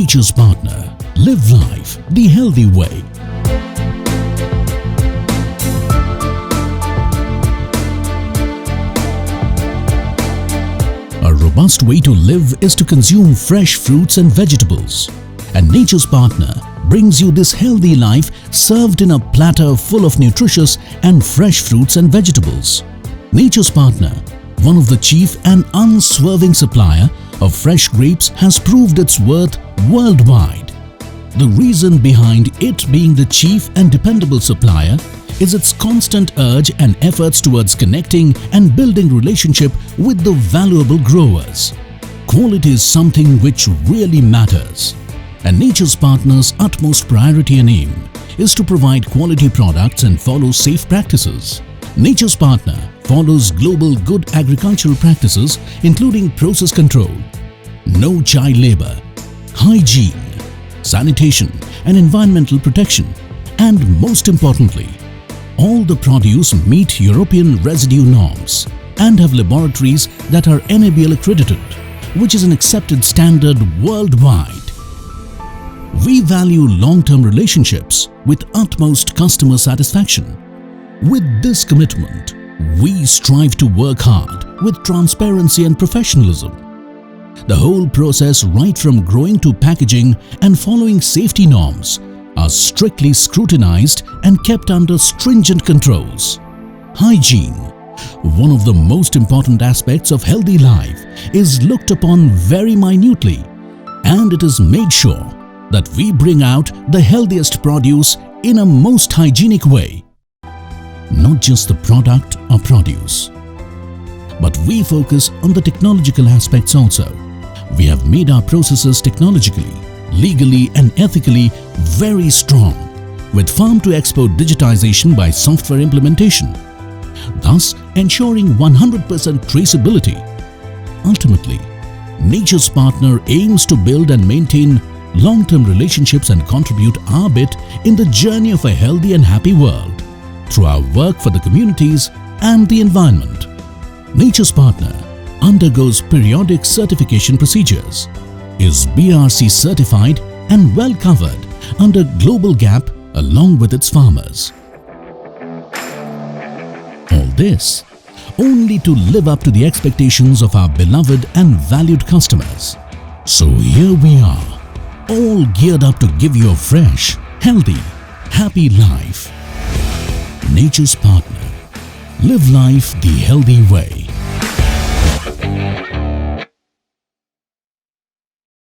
Nature's partner. Live life the healthy way. A robust way to live is to consume fresh fruits and vegetables. And Nature's partner brings you this healthy life served in a platter full of nutritious and fresh fruits and vegetables. Nature's partner, one of the chief and unswerving supplier of fresh grapes, has proved its worth worldwide. The reason behind it being the chief and dependable supplier is its constant urge and efforts towards connecting and building relationship with the valuable growers. Quality is something which really matters, and Nature's partner's utmost priority and aim is to provide quality products and follow safe practices. Nature's partner follows global good agricultural practices including process control, no child labor, hygiene, sanitation and environmental protection, and most importantly, all the produce meet European residue norms and have laboratories that are NABL accredited, which is an accepted standard worldwide. We value long-term relationships with utmost customer satisfaction. With this commitment, we strive to work hard with transparency and professionalism. The whole process, right from growing to packaging and following safety norms, are strictly scrutinized and kept under stringent controls. Hygiene, one of the most important aspects of healthy life, is looked upon very minutely, and it is made sure that we bring out the healthiest produce in a most hygienic way. Not just the product or produce, but we focus on the technological aspects also. We have made our processes technologically, legally and ethically very strong, with farm-to-export digitization by software implementation, thus ensuring 100% traceability. Ultimately, Nature's partner aims to build and maintain long-term relationships and contribute our bit in the journey of a healthy and happy world through our work for the communities and the environment. Nature's partner undergoes periodic certification procedures, is BRC certified and well covered under Global GAP along with its farmers. All this only to live up to the expectations of our beloved and valued customers. So here we are, all geared up to give you a fresh, healthy, happy life. Nature's partner. Live life the healthy way.